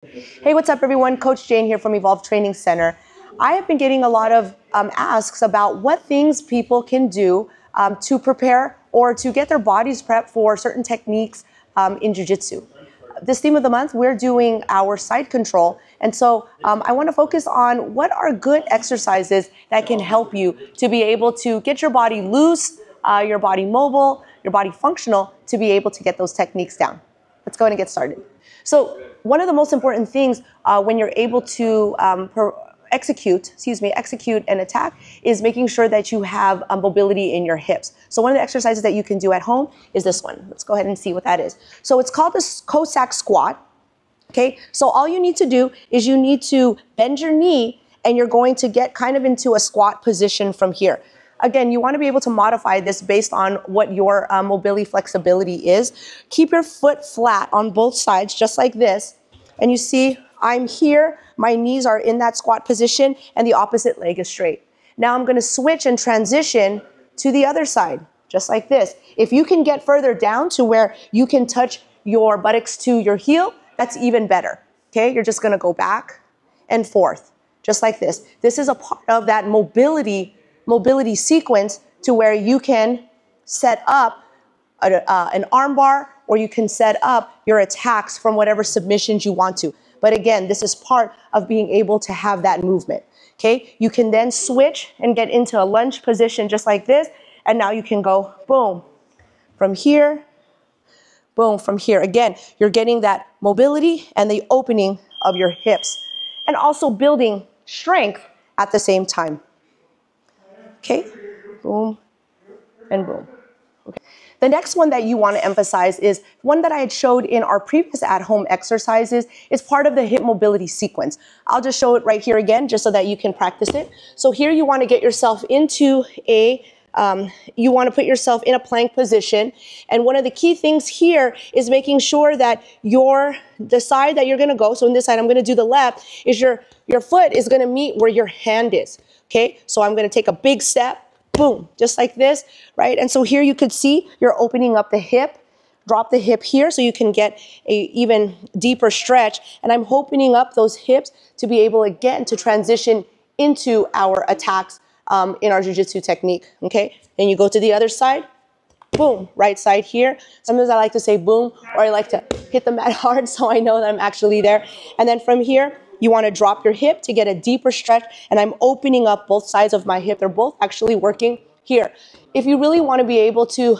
Hey, what's up everyone? Coach Jane here from Evolve Training Center. I have been getting a lot of asks about what things people can do to prepare or to get their bodies prepped for certain techniques in Jiu Jitsu. This theme of the month, we're doing our side control. And so I want to focus on what are good exercises that can help you to be able to get your body loose, your body mobile, your body functional to be able to get those techniques down. Let's go ahead and get started. So one of the most important things when you're able to execute an attack is making sure that you have mobility in your hips. So one of the exercises that you can do at home is this one. Let's go ahead and see what that is. So it's called the Cossack squat. Okay, so all you need to do is you need to bend your knee and you're going to get kind of into a squat position from here. Again, you want to be able to modify this based on what your mobility flexibility is. Keep your foot flat on both sides, just like this. And you see, I'm here, my knees are in that squat position, and the opposite leg is straight. Now I'm going to switch and transition to the other side, just like this. If you can get further down to where you can touch your buttocks to your heel, that's even better. Okay, you're just going to go back and forth, just like this. This is a part of that mobility sequence to where you can set up an arm bar or you can set up your attacks from whatever submissions you want to. But again, this is part of being able to have that movement. Okay, you can then switch and get into a lunge position just like this. And now you can go boom from here, boom from here. Again, you're getting that mobility and the opening of your hips and also building strength at the same time. Okay, boom and boom. Okay. The next one that you want to emphasize is one that I had showed in our previous at-home exercises. Is part of the hip mobility sequence. I'll just show it right here again just so that you can practice it. So here you want to get yourself into you want to put yourself in a plank position. And one of the key things here is making sure that the side that you're going to go, so in this side I'm going to do the left, is your foot is going to meet where your hand is. Okay, so I'm going to take a big step, boom, just like this, right? And so here you could see you're opening up the hip, drop the hip here so you can get a even deeper stretch. And I'm opening up those hips to be able again to transition into our attacks in our jiu-jitsu technique, okay? And you go to the other side, boom, right side here. Sometimes I like to say boom, or I like to hit the mat hard so I know that I'm actually there. And then from here, you want to drop your hip to get a deeper stretch, and I'm opening up both sides of my hip. They're both actually working here. If you really want to be able to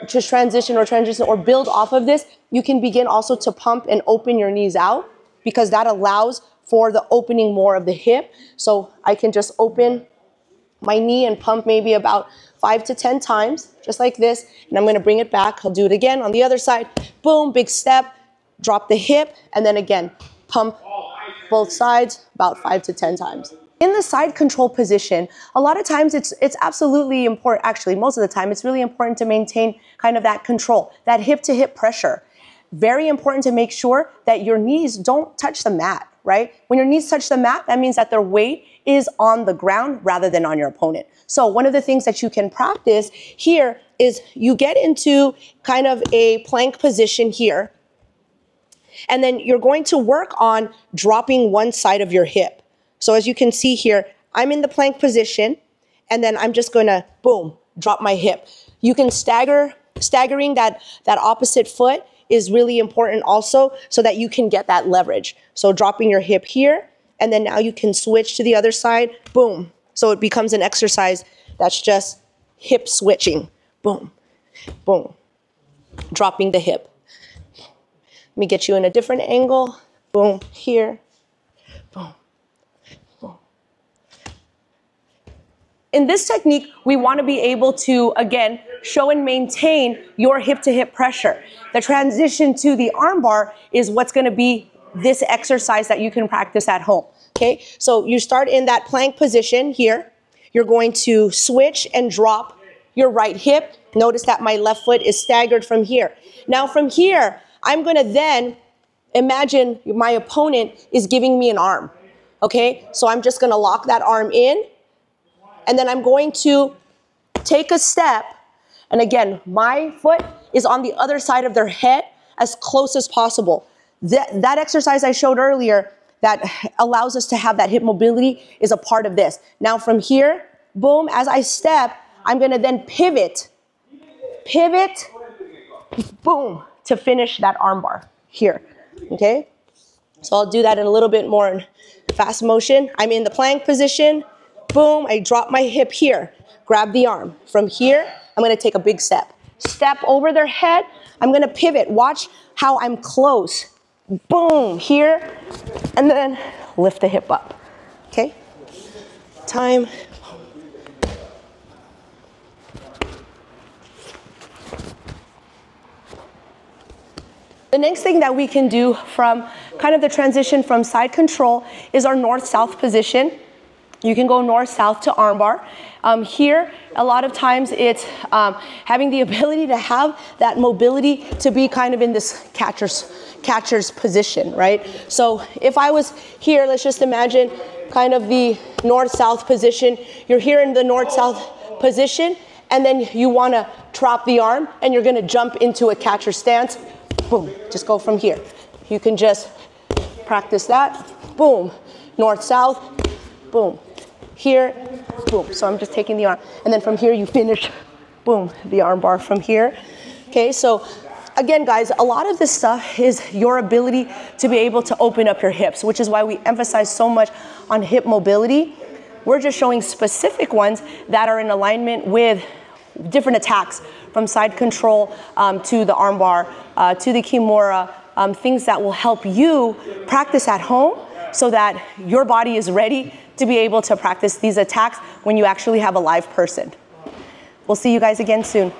just transition or build off of this, you can begin also to pump and open your knees out because that allows for the opening more of the hip. So I can just open my knee and pump maybe about 5 to 10 times, just like this. And I'm going to bring it back. I'll do it again on the other side. Boom, big step, drop the hip, and then again, pump both sides about 5 to 10 times. In the side control position, a lot of times it's absolutely important. Actually, most of the time, it's really important to maintain kind of that control, that hip to hip pressure. Very important to make sure that your knees don't touch the mat, right? When your knees touch the mat, that means that their weight is on the ground rather than on your opponent. So one of the things that you can practice here is you get into kind of a plank position here. And then you're going to work on dropping one side of your hip. So as you can see here, I'm in the plank position, and then I'm just going to, boom, drop my hip. You can staggering that opposite foot is really important also so that you can get that leverage. So dropping your hip here, and then now you can switch to the other side, boom. So it becomes an exercise that's just hip switching, boom, boom, dropping the hip. Let me get you in a different angle. Boom, here. Boom, boom. In this technique, we want to be able to, again, show and maintain your hip-to-hip pressure. The transition to the armbar is what's going to be this exercise that you can practice at home. Okay, so you start in that plank position here. You're going to switch and drop your right hip. Notice that my left foot is staggered from here. Now from here, I'm going to then imagine my opponent is giving me an arm. Okay, so I'm just going to lock that arm in, and then I'm going to take a step. And again, my foot is on the other side of their head as close as possible. That exercise I showed earlier that allows us to have that hip mobility is a part of this. Now from here, boom, as I step, I'm gonna then pivot, boom, to finish that arm bar here, okay? So I'll do that in a little bit more fast motion. I'm in the plank position, boom, I drop my hip here, grab the arm. From here, I'm gonna take a big step. Step over their head, I'm gonna pivot. Watch how I'm close. Boom, here, and then lift the hip up, okay? Time. The next thing that we can do from kind of the transition from side control is our north-south position. You can go north-south to armbar. Here, a lot of times it's having the ability to have that mobility to be kind of in this catcher's position, right? So if I was here, let's just imagine kind of the north-south position. You're here in the north-south position, and then you want to drop the arm, and you're going to jump into a catcher stance. Boom, just go from here. You can just practice that. Boom, north-south, boom. Here, boom. So I'm just taking the arm. And then from here you finish, boom, the arm bar from here. Okay, so again, guys, a lot of this stuff is your ability to be able to open up your hips, which is why we emphasize so much on hip mobility. We're just showing specific ones that are in alignment with different attacks, from side control to the arm bar, to the Kimura, things that will help you practice at home so that your body is ready to be able to practice these attacks when you actually have a live person. We'll see you guys again soon.